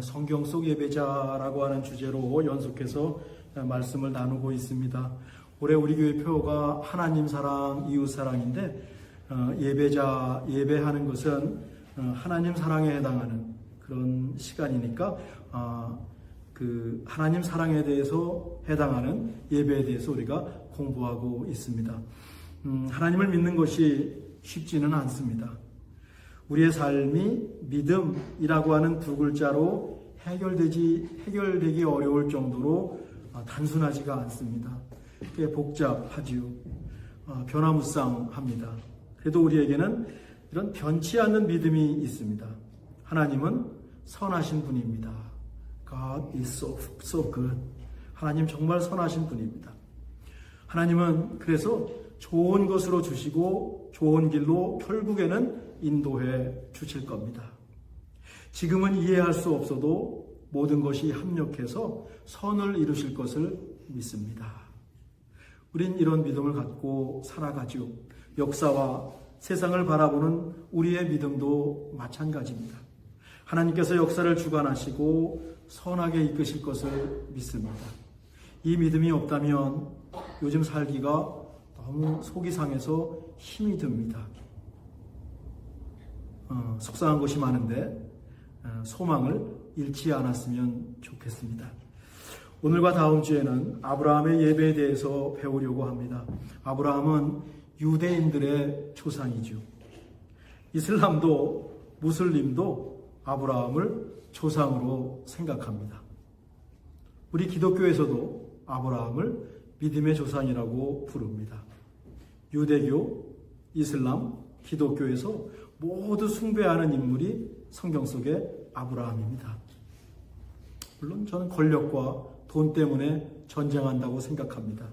성경 속 예배자라고 하는 주제로 연속해서 말씀을 나누고 있습니다. 올해 우리 교회 표가 하나님 사랑, 이웃 사랑인데 예배하는 것은 하나님 사랑에 해당하는 그런 시간이니까 그 하나님 사랑에 대해서 해당하는 예배에 대해서 우리가 공부하고 있습니다. 하나님을 믿는 것이 쉽지는 않습니다. 우리의 삶이 믿음이라고 하는 두 글자로 해결되기 어려울 정도로 단순하지가 않습니다. 꽤 복잡하지요. 변화무쌍합니다. 그래도 우리에게는 이런 변치 않는 믿음이 있습니다. 하나님은 선하신 분입니다. God is so good. 하나님 정말 선하신 분입니다. 하나님은 그래서 좋은 것으로 주시고 좋은 길로 결국에는 인도해 주실 겁니다. 지금은 이해할 수 없어도 모든 것이 합력해서 선을 이루실 것을 믿습니다. 우린 이런 믿음을 갖고 살아가죠. 역사와 세상을 바라보는 우리의 믿음도 마찬가지입니다. 하나님께서 역사를 주관하시고 선하게 이끄실 것을 믿습니다. 이 믿음이 없다면 요즘 살기가 너무 속이 상해서 힘이 듭니다. 속상한 것이 많은데 소망을 잃지 않았으면 좋겠습니다. 오늘과 다음 주에는 아브라함의 예배에 대해서 배우려고 합니다. 아브라함은 유대인들의 조상이죠. 이슬람도 무슬림도 아브라함을 조상으로 생각합니다. 우리 기독교에서도 아브라함을 믿음의 조상이라고 부릅니다. 유대교, 이슬람, 기독교에서 모두 숭배하는 인물이 성경 속의 아브라함입니다. 물론 저는 권력과 돈 때문에 전쟁한다고 생각합니다.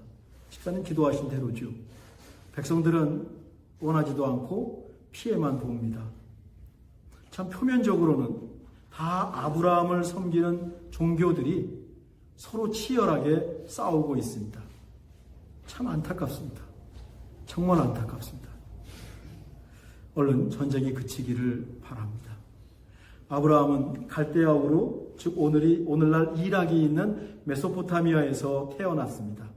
집사님 기도하신 대로죠. 백성들은 원하지도 않고 피해만 봅니다. 참 표면적으로는 다 아브라함을 섬기는 종교들이 서로 치열하게 싸우고 있습니다. 참 안타깝습니다. 정말 안타깝습니다. 얼른 전쟁이 그치기를 바랍니다. 아브라함은 갈대아우르, 즉 오늘날 이락이 있는 메소포타미아에서 태어났습니다.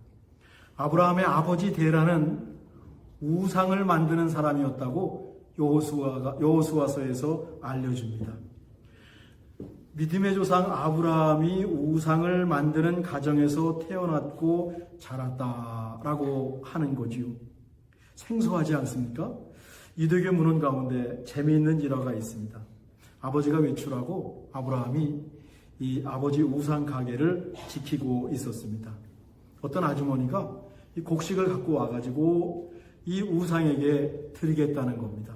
아브라함의 아버지 데라는 우상을 만드는 사람이었다고 여호수아서에서 알려줍니다. 믿음의 조상 아브라함이 우상을 만드는 가정에서 태어났고 자랐다라고 하는 거지요. 생소하지 않습니까? 유대교 문헌 가운데 재미있는 일화가 있습니다. 아버지가 외출하고 아브라함이 이 아버지 우상 가게를 지키고 있었습니다. 어떤 아주머니가 이 곡식을 갖고 와가지고 이 우상에게 드리겠다는 겁니다.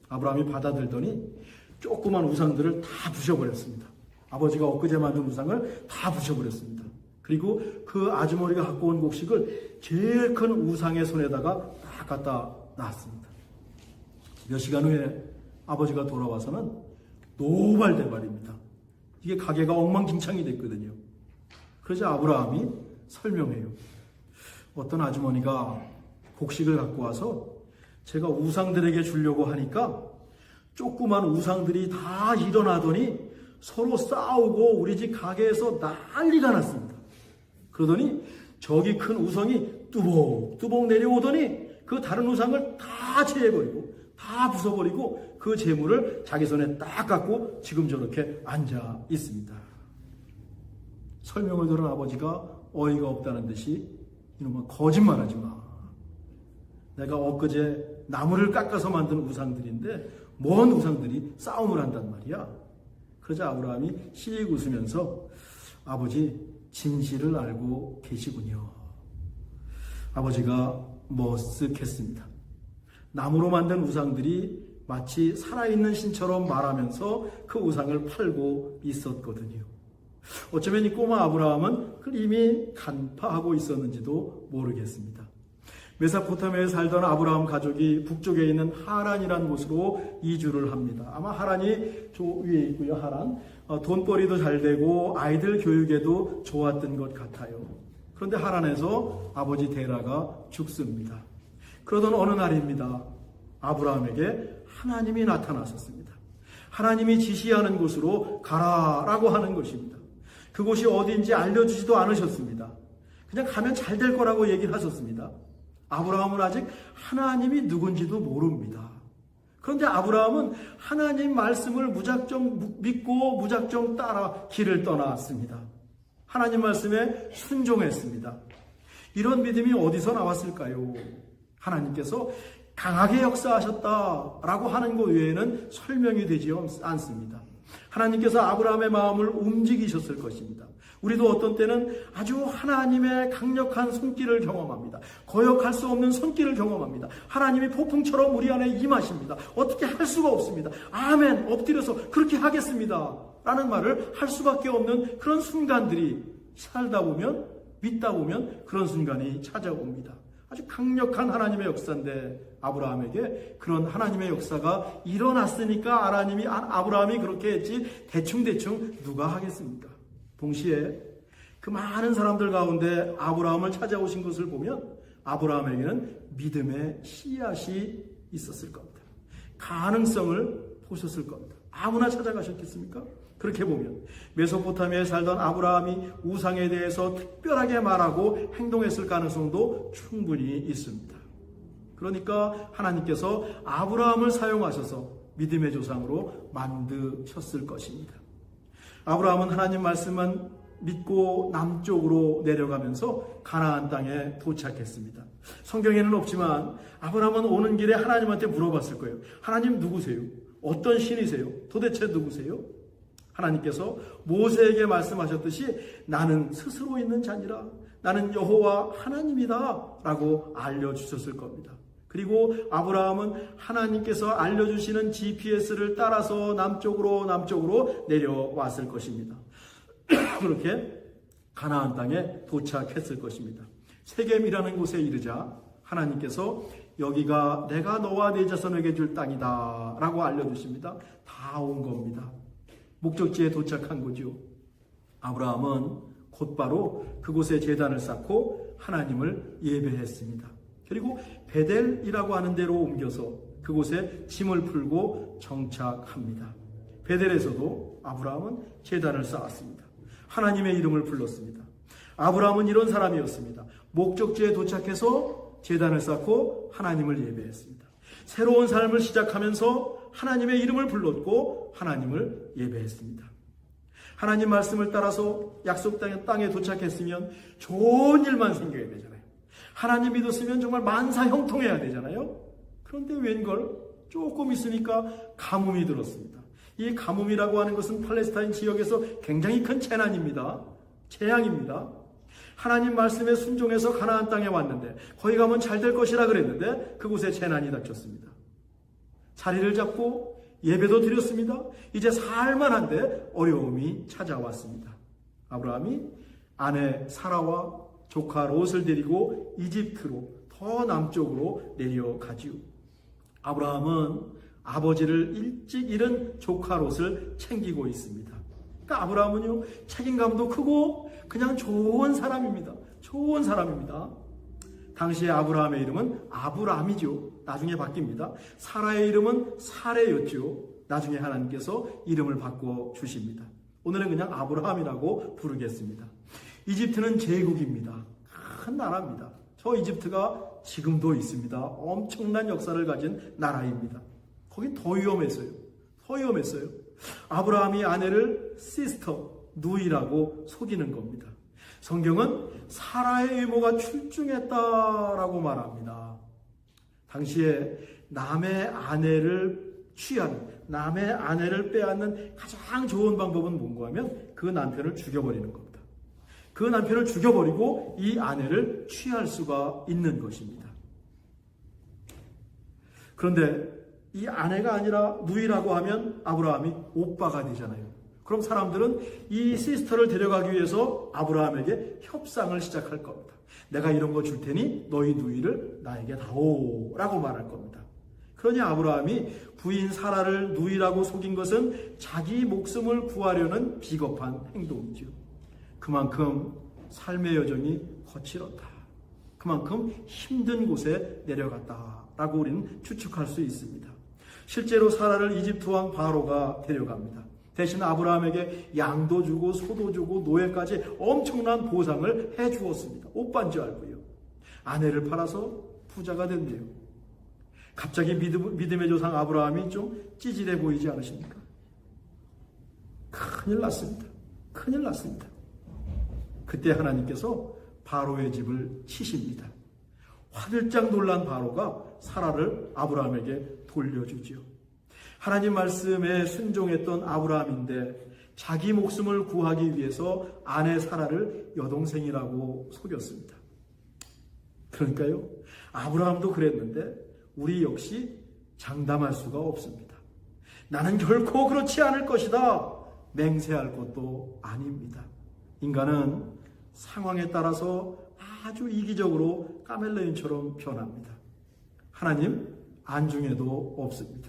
아브라함이 받아들더니 조그만 우상들을 다 부셔버렸습니다. 아버지가 엊그제 만든 우상을 다 부셔버렸습니다. 그리고 그 아주머니가 갖고 온 곡식을 제일 큰 우상의 손에다가 딱 갖다 놨습니다. 몇 시간 후에 아버지가 돌아와서는 노발대발입니다. 이게 가게가 엉망진창이 됐거든요. 그러자 아브라함이 설명해요. 어떤 아주머니가 곡식을 갖고 와서 제가 우상들에게 주려고 하니까 조그만 우상들이 다 일어나더니 서로 싸우고 우리 집 가게에서 난리가 났습니다. 그러더니 저기 큰 우상이 뚜벅뚜벅 내려오더니 그 다른 우상을 다 제해버리고 다 부숴버리고 그 재물을 자기 손에 딱 갖고 지금 저렇게 앉아 있습니다. 설명을 들은 아버지가 어이가 없다는 듯이 이놈아 거짓말하지 마. 내가 엊그제 나무를 깎아서 만든 우상들인데 뭔 우상들이 싸움을 한단 말이야. 그러자 아브라함이 씩 웃으면서 아버지 진실을 알고 계시군요. 아버지가 머쓱했습니다. 나무로 만든 우상들이 마치 살아있는 신처럼 말하면서 그 우상을 팔고 있었거든요. 어쩌면 이 꼬마 아브라함은 그걸 이미 간파하고 있었는지도 모르겠습니다. 메소포타미아에 살던 아브라함 가족이 북쪽에 있는 하란이라는 곳으로 이주를 합니다. 아마 하란이 저 위에 있고요. 하란. 돈벌이도 잘 되고 아이들 교육에도 좋았던 것 같아요. 그런데 하란에서 아버지 데라가 죽습니다. 그러던 어느 날입니다. 아브라함에게 하나님이 나타나셨습니다. 하나님이 지시하는 곳으로 가라라고 하는 것입니다. 그곳이 어디인지 알려주지도 않으셨습니다. 그냥 가면 잘 될 거라고 얘기를 하셨습니다. 아브라함은 아직 하나님이 누군지도 모릅니다. 그런데 아브라함은 하나님 말씀을 무작정 믿고 무작정 따라 길을 떠났습니다. 하나님 말씀에 순종했습니다. 이런 믿음이 어디서 나왔을까요? 하나님께서 강하게 역사하셨다라고 하는 것 외에는 설명이 되지 않습니다. 하나님께서 아브라함의 마음을 움직이셨을 것입니다. 우리도 어떤 때는 아주 하나님의 강력한 손길을 경험합니다. 거역할 수 없는 손길을 경험합니다. 하나님이 폭풍처럼 우리 안에 임하십니다. 어떻게 할 수가 없습니다. 아멘, 엎드려서 그렇게 하겠습니다 라는 말을 할 수밖에 없는 그런 순간들이 살다 보면, 믿다 보면 그런 순간이 찾아옵니다. 아주 강력한 하나님의 역사인데 아브라함에게 그런 하나님의 역사가 일어났으니까 아브라함이 그렇게 했지 대충 누가 하겠습니까? 동시에 그 많은 사람들 가운데 아브라함을 찾아오신 것을 보면 아브라함에게는 믿음의 씨앗이 있었을 겁니다. 가능성을 보셨을 겁니다. 아무나 찾아가셨겠습니까? 그렇게 보면 메소포타미아에 살던 아브라함이 우상에 대해서 특별하게 말하고 행동했을 가능성도 충분히 있습니다. 그러니까 하나님께서 아브라함을 사용하셔서 믿음의 조상으로 만드셨을 것입니다. 아브라함은 하나님 말씀만 믿고 남쪽으로 내려가면서 가나안 땅에 도착했습니다. 성경에는 없지만 아브라함은 오는 길에 하나님한테 물어봤을 거예요. 하나님 누구세요? 어떤 신이세요? 도대체 누구세요? 하나님께서 모세에게 말씀하셨듯이 나는 스스로 있는 자니라, 나는 여호와 하나님이다 라고 알려주셨을 겁니다. 그리고 아브라함은 하나님께서 알려주시는 GPS를 따라서 남쪽으로 내려왔을 것입니다. 그렇게 가나안 땅에 도착했을 것입니다. 세겜이라는 곳에 이르자 하나님께서 여기가 내가 너와 네 자손에게 줄 땅이다 라고 알려주십니다. 다 온 겁니다. 목적지에 도착한 거죠. 아브라함은 곧바로 그곳에 제단을 쌓고 하나님을 예배했습니다. 그리고 베델이라고 하는 데로 옮겨서 그곳에 짐을 풀고 정착합니다. 베델에서도 아브라함은 제단을 쌓았습니다. 하나님의 이름을 불렀습니다. 아브라함은 이런 사람이었습니다. 목적지에 도착해서 제단을 쌓고 하나님을 예배했습니다. 새로운 삶을 시작하면서 하나님의 이름을 불렀고 하나님을 예배했습니다. 하나님 말씀을 따라서 약속 땅에 도착했으면 좋은 일만 생겨야 되잖아요. 하나님 믿었으면 정말 만사 형통해야 되잖아요. 그런데 웬걸 조금 있으니까 가뭄이 들었습니다. 이 가뭄이라고 하는 것은 팔레스타인 지역에서 굉장히 큰 재난입니다. 재앙입니다. 하나님 말씀에 순종해서 가나안 땅에 왔는데 거기 가면 잘 될 것이라 그랬는데 그곳에 재난이 닥쳤습니다. 자리를 잡고 예배도 드렸습니다. 이제 살만한데 어려움이 찾아왔습니다. 아브라함이 아내 사라와 조카 롯을 데리고 이집트로 더 남쪽으로 내려가지요. 아브라함은 아버지를 일찍 잃은 조카 롯을 챙기고 있습니다. 그러니까 아브라함은요, 책임감도 크고 그냥 좋은 사람입니다. 좋은 사람입니다. 당시에 아브라함의 이름은 아브람이죠. 나중에 바뀝니다. 사라의 이름은 사레였죠. 나중에 하나님께서 이름을 바꿔 주십니다. 오늘은 그냥 아브라함이라고 부르겠습니다. 이집트는 제국입니다. 큰 나라입니다. 저 이집트가 지금도 있습니다. 엄청난 역사를 가진 나라입니다. 거긴 더 위험했어요. 더 위험했어요. 아브라함이 아내를 시스터, 누이라고 속이는 겁니다. 성경은 사라의 이모가 출중했다라고 말합니다. 당시에 남의 아내를 취하는, 남의 아내를 빼앗는 가장 좋은 방법은 뭔가 하면 그 남편을 죽여버리는 겁니다. 그 남편을 죽여버리고 이 아내를 취할 수가 있는 것입니다. 그런데 이 아내가 아니라 누이라고 하면 아브라함이 오빠가 되잖아요. 그럼 사람들은 이 시스터를 데려가기 위해서 아브라함에게 협상을 시작할 겁니다. 내가 이런 거 줄 테니 너희 누이를 나에게 다오 라고 말할 겁니다. 그러니 아브라함이 부인 사라를 누이라고 속인 것은 자기 목숨을 구하려는 비겁한 행동이죠. 그만큼 삶의 여정이 거칠었다. 그만큼 힘든 곳에 내려갔다라고 우리는 추측할 수 있습니다. 실제로 사라를 이집트 왕 바로가 데려갑니다. 대신 아브라함에게 양도 주고 소도 주고 노예까지 엄청난 보상을 해 주었습니다. 옷반지 알고요. 아내를 팔아서 부자가 된대요. 갑자기 믿음의 조상 아브라함이 좀 찌질해 보이지 않으십니까? 큰일 났습니다. 큰일 났습니다. 그때 하나님께서 바로의 집을 치십니다. 화들짝 놀란 바로가 사라를 아브라함에게 돌려주지요. 하나님 말씀에 순종했던 아브라함인데 자기 목숨을 구하기 위해서 아내 사라를 여동생이라고 속였습니다. 그러니까요, 아브라함도 그랬는데 우리 역시 장담할 수가 없습니다. 나는 결코 그렇지 않을 것이다 맹세할 것도 아닙니다. 인간은 상황에 따라서 아주 이기적으로 카멜레온처럼 변합니다. 하나님 안중에도 없습니다.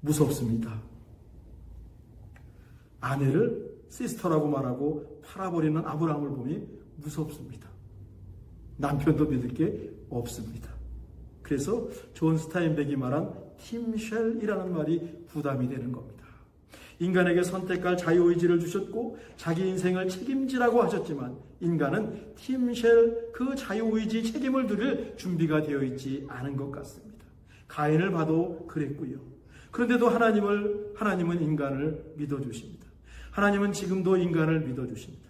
무섭습니다. 아내를 시스터라고 말하고 팔아버리는 아브라함을 보니 무섭습니다. 남편도 믿을 게 없습니다. 그래서 존 스타인백이 말한 팀쉘이라는 말이 부담이 되는 겁니다. 인간에게 선택할 자유의지를 주셨고 자기 인생을 책임지라고 하셨지만 인간은 팀쉘 그 자유의지 책임을 들을 준비가 되어 있지 않은 것 같습니다. 가인을 봐도 그랬고요. 그런데도 하나님은 인간을 믿어주십니다. 하나님은 지금도 인간을 믿어주십니다.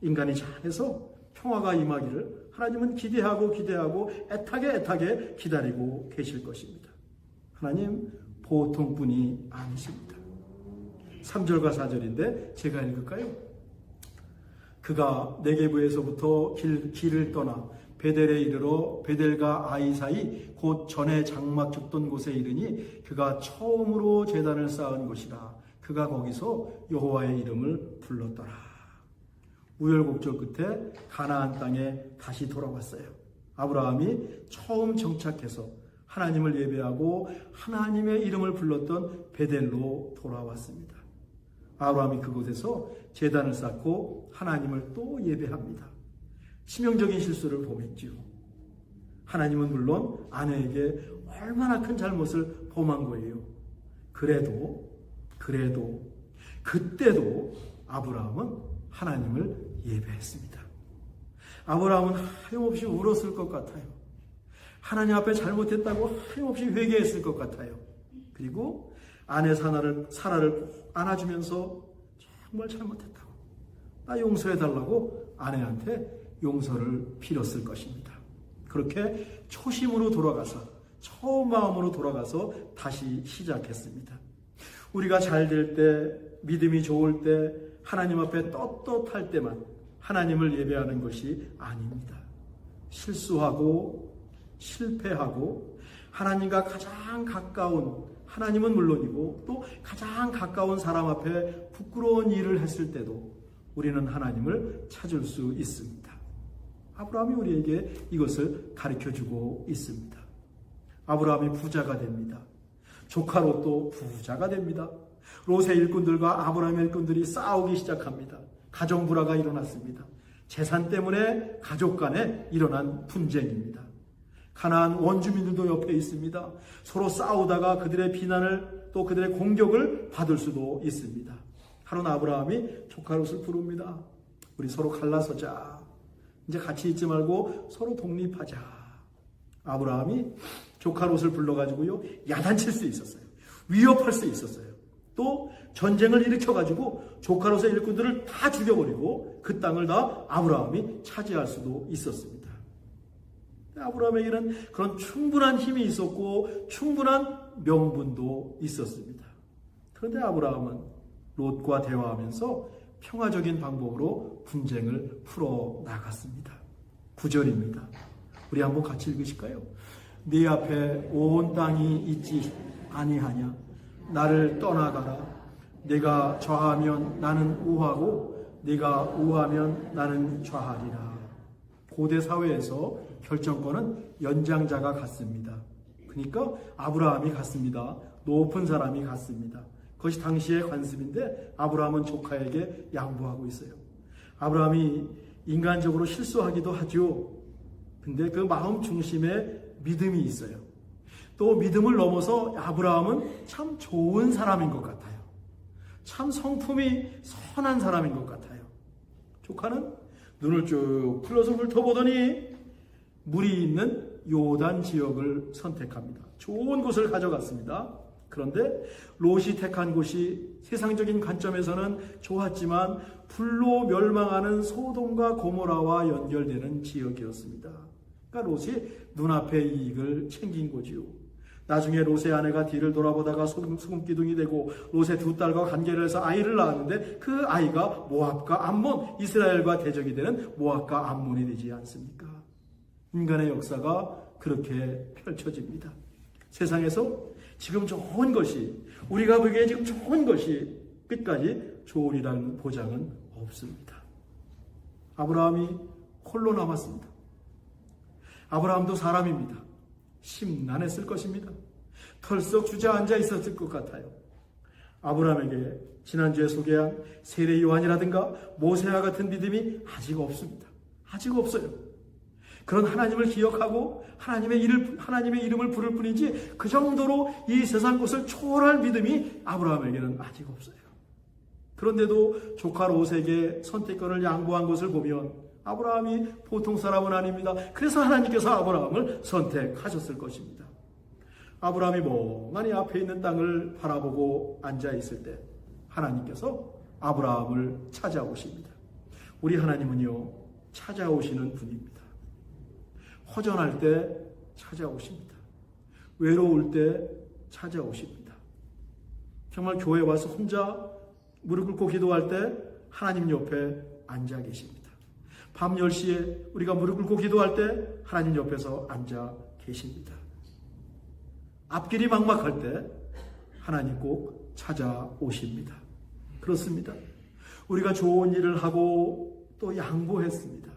인간이 잘해서 평화가 임하기를 하나님은 기대하고 애타게 기다리고 계실 것입니다. 하나님 보통 분이 아니십니다. 3절과 4절인데 제가 읽을까요? 그가 네게브에서부터 길을 떠나 베델에 이르러 베델과 아이 사이 곧 전에 장막 줍던 곳에 이르니 그가 처음으로 제단을 쌓은 곳이라. 그가 거기서 여호와의 이름을 불렀더라. 우여곡절 끝에 가나안 땅에 다시 돌아왔어요. 아브라함이 처음 정착해서 하나님을 예배하고 하나님의 이름을 불렀던 베델로 돌아왔습니다. 아브라함이 그곳에서 제단을 쌓고 하나님을 또 예배합니다. 치명적인 실수를 범했지요. 하나님은 물론 아내에게 얼마나 큰 잘못을 범한 거예요. 그래도 그때도 아브라함은 하나님을 예배했습니다. 아브라함은 하염없이 울었을 것 같아요. 하나님 앞에 잘못했다고 하염없이 회개했을 것 같아요. 그리고 아내 사라를 안아주면서 정말 잘못했다고, 나 용서해달라고 아내한테 용서를 빌었을 것입니다. 그렇게 초심으로 돌아가서, 처음 마음으로 돌아가서 다시 시작했습니다. 우리가 잘 될 때, 믿음이 좋을 때, 하나님 앞에 떳떳할 때만 하나님을 예배하는 것이 아닙니다. 실수하고 실패하고 하나님과 가장 가까운, 하나님은 물론이고 또 가장 가까운 사람 앞에 부끄러운 일을 했을 때도 우리는 하나님을 찾을 수 있습니다. 아브라함이 우리에게 이것을 가르쳐주고 있습니다. 아브라함이 부자가 됩니다. 조카 롯도 부자가 됩니다. 롯의 일꾼들과 아브라함의 일꾼들이 싸우기 시작합니다. 가정 불화가 일어났습니다. 재산 때문에 가족 간에 일어난 분쟁입니다. 가나안 원주민들도 옆에 있습니다. 서로 싸우다가 그들의 비난을 또 그들의 공격을 받을 수도 있습니다. 하루는 아브라함이 조카 롯을 부릅니다. 우리 서로 갈라서자. 이제 같이 있지 말고 서로 독립하자. 아브라함이 조카 롯을 불러가지고요, 야단칠 수 있었어요. 위협할 수 있었어요. 또 전쟁을 일으켜가지고 조카 롯의 일꾼들을 다 죽여버리고 그 땅을 다 아브라함이 차지할 수도 있었습니다. 아브라함에게는 그런 충분한 힘이 있었고 충분한 명분도 있었습니다. 그런데 아브라함은 롯과 대화하면서 평화적인 방법으로 분쟁을 풀어나갔습니다. 9절입니다. 우리 한번 같이 읽으실까요? 네 앞에 온 땅이 있지 아니하냐? 나를 떠나가라. 네가 좌하면 나는 우하고 네가 우하면 나는 좌하리라. 고대 사회에서 결정권은 연장자가 갖습니다. 그러니까 아브라함이 갖습니다. 높은 사람이 갖습니다. 그것이 당시의 관습인데 아브라함은 조카에게 양보하고 있어요. 아브라함이 인간적으로 실수하기도 하죠. 근데 그 마음 중심에 믿음이 있어요. 또 믿음을 넘어서 아브라함은 참 좋은 사람인 것 같아요. 참 성품이 선한 사람인 것 같아요. 조카는 눈을 쭉 풀어서 훑어보더니 물이 있는 요단 지역을 선택합니다. 좋은 곳을 가져갔습니다. 그런데 롯이 택한 곳이 세상적인 관점에서는 좋았지만 불로 멸망하는 소돔과 고모라와 연결되는 지역이었습니다. 그러니까 롯이 눈앞의 이익을 챙긴 거지요. 나중에 롯의 아내가 뒤를 돌아보다가 소금기둥이 되고 롯의 두 딸과 관계를 해서 아이를 낳았는데 그 아이가 모압과 암몬, 이스라엘과 대적이 되는 모압과 암몬이 되지 않습니까? 인간의 역사가 그렇게 펼쳐집니다. 세상에서 지금 좋은 것이, 우리가 보기에 지금 좋은 것이 끝까지 좋으리라는 보장은 없습니다. 아브라함이 홀로 남았습니다. 아브라함도 사람입니다. 심란했을 것입니다. 털썩 주저앉아 있었을 것 같아요. 아브라함에게 지난주에 소개한 세례 요한이라든가 모세와 같은 믿음이 아직 없습니다. 아직 없어요. 그런 하나님을 기억하고 하나님의 이름을 부를 뿐이지 그 정도로 이 세상 것을 초월할 믿음이 아브라함에게는 아직 없어요. 그런데도 조카 롯에게 선택권을 양보한 것을 보면 아브라함이 보통 사람은 아닙니다. 그래서 하나님께서 아브라함을 선택하셨을 것입니다. 아브라함이 멍하니 앞에 있는 땅을 바라보고 앉아 있을 때 하나님께서 아브라함을 찾아오십니다. 우리 하나님은요, 찾아오시는 분입니다. 허전할 때 찾아오십니다. 외로울 때 찾아오십니다. 정말 교회 와서 혼자 무릎 꿇고 기도할 때 하나님 옆에 앉아 계십니다. 밤 10시에 우리가 무릎 꿇고 기도할 때 하나님 옆에서 앉아 계십니다. 앞길이 막막할 때 하나님 꼭 찾아오십니다. 그렇습니다. 우리가 좋은 일을 하고 또 양보했습니다.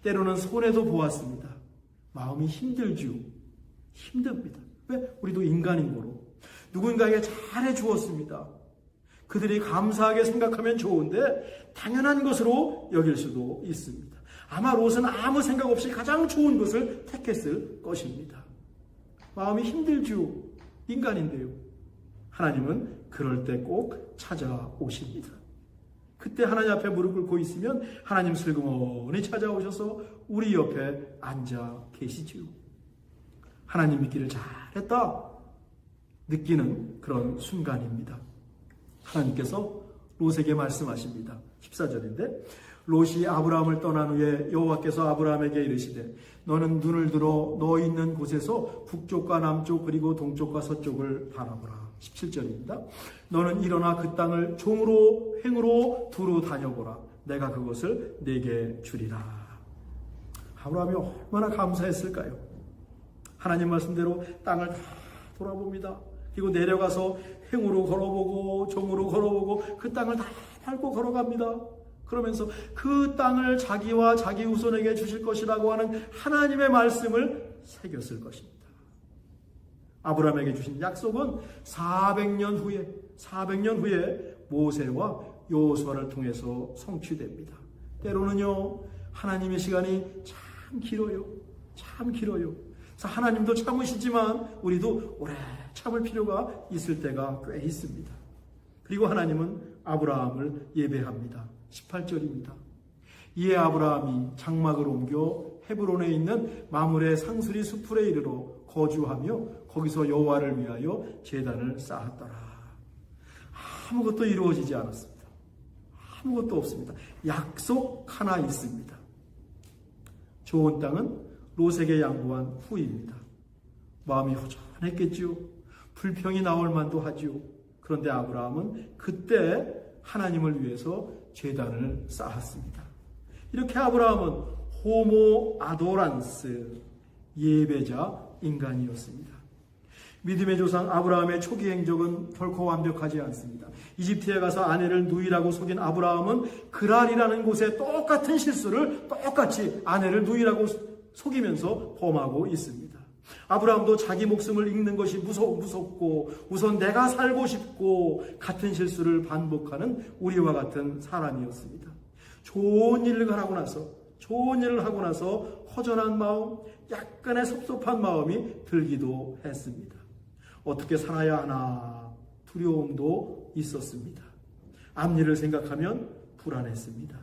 때로는 손해도 보았습니다. 마음이 힘들죠. 힘듭니다. 왜? 우리도 인간인 거로. 누군가에게 잘해 주었습니다. 그들이 감사하게 생각하면 좋은데 당연한 것으로 여길 수도 있습니다. 아마 롯은 아무 생각 없이 가장 좋은 것을 택했을 것입니다. 마음이 힘들죠. 인간인데요. 하나님은 그럴 때 꼭 찾아오십니다. 그때 하나님 앞에 무릎 꿇고 있으면 하나님 슬그머니 찾아오셔서 우리 옆에 앉아 계시지요. 하나님 믿기를 잘했다 느끼는 그런 순간입니다. 하나님께서 롯에게 말씀하십니다. 14절인데 롯이 아브라함을 떠난 후에 여호와께서 아브라함에게 이르시되 너는 눈을 들어 너 있는 곳에서 북쪽과 남쪽 그리고 동쪽과 서쪽을 바라보라. 17절입니다. 너는 일어나 그 땅을 종으로 행으로 두루 다녀보라. 내가 그것을 내게 주리라. 아브라함이 얼마나 감사했을까요? 하나님 말씀대로 땅을 다 돌아봅니다. 그리고 내려가서 행으로 걸어보고 종으로 걸어보고 그 땅을 다 밟고 걸어갑니다. 그러면서 그 땅을 자기와 자기 후손에게 주실 것이라고 하는 하나님의 말씀을 새겼을 것입니다. 아브라함에게 주신 약속은 400년 후에 모세와 여호수아를 통해서 성취됩니다. 때로는요, 하나님의 시간이 참 길어요. 참 길어요. 그래서 하나님도 참으시지만 우리도 오래 참을 필요가 있을 때가 꽤 있습니다. 그리고 하나님은 아브라함을 예배합니다. 18절입니다. 이에 아브라함이 장막을 옮겨 헤브론에 있는 마므레 상수리 수풀에 이르러 거주하며 거기서 여호와를 위하여 제단을 쌓았더라. 아무것도 이루어지지 않았습니다. 아무것도 없습니다. 약속 하나 있습니다. 좋은 땅은 롯에게 양보한 후입니다. 마음이 허전했겠지요. 불평이 나올 만도 하지요. 그런데 아브라함은 그때 하나님을 위해서 제단을 쌓았습니다. 이렇게 아브라함은 호모 아도란스, 예배자 인간이었습니다. 믿음의 조상 아브라함의 초기 행적은 결코 완벽하지 않습니다. 이집트에 가서 아내를 누이라고 속인 아브라함은 그랄이라는 곳에 똑같은 실수를 똑같이 아내를 누이라고 속이면서 범하고 있습니다. 아브라함도 자기 목숨을 잃는 것이 무섭고 우선 내가 살고 싶고 같은 실수를 반복하는 우리와 같은 사람이었습니다. 좋은 일을 하고 나서 허전한 마음, 약간의 섭섭한 마음이 들기도 했습니다. 어떻게 살아야 하나 두려움도 있었습니다. 앞일을 생각하면 불안했습니다.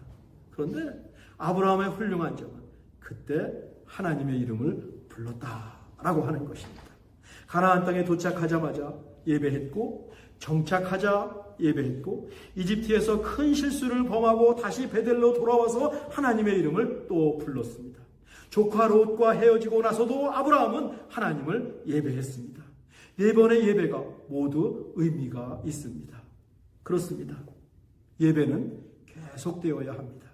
그런데 아브라함의 훌륭한 점은 그때 하나님의 이름을 불렀다라고 하는 것입니다. 가나안 땅에 도착하자마자 예배했고, 정착하자 예배했고, 이집트에서 큰 실수를 범하고 다시 베델로 돌아와서 하나님의 이름을 또 불렀습니다. 조카 롯과 헤어지고 나서도 아브라함은 하나님을 예배했습니다. 4번의 예배가 모두 의미가 있습니다. 그렇습니다. 예배는 계속되어야 합니다.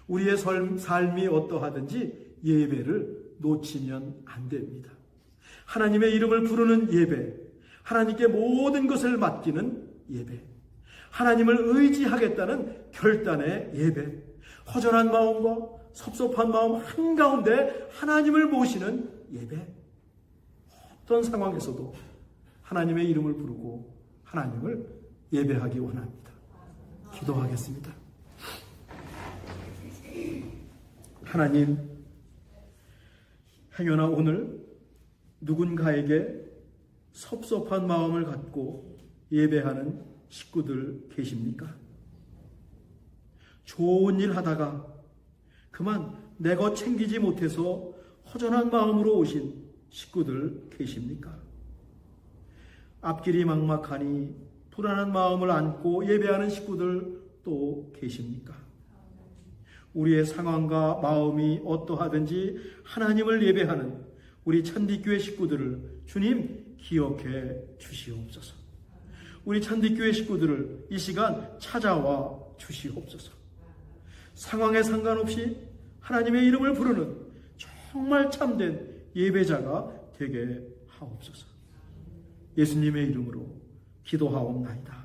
우리의 삶이 어떠하든지 예배를 놓치면 안 됩니다. 하나님의 이름을 부르는 예배, 하나님께 모든 것을 맡기는 예배, 하나님을 의지하겠다는 결단의 예배, 허전한 마음과 섭섭한 마음 한가운데 하나님을 모시는 예배. 어떤 상황에서도 하나님의 이름을 부르고 하나님을 예배하기 원합니다. 기도하겠습니다. 하나님, 행여나 오늘 누군가에게 섭섭한 마음을 갖고 예배하는 식구들 계십니까? 좋은 일 하다가 그만 내 것 챙기지 못해서 허전한 마음으로 오신 식구들 계십니까? 앞길이 막막하니 불안한 마음을 안고 예배하는 식구들 또 계십니까? 우리의 상황과 마음이 어떠하든지 하나님을 예배하는 우리 찬빛교회 식구들을 주님 기억해 주시옵소서. 우리 찬빛교회 식구들을 이 시간 찾아와 주시옵소서. 상황에 상관없이 하나님의 이름을 부르는 정말 참된 예배자가 되게 하옵소서. 예수님의 이름으로 기도하옵나이다.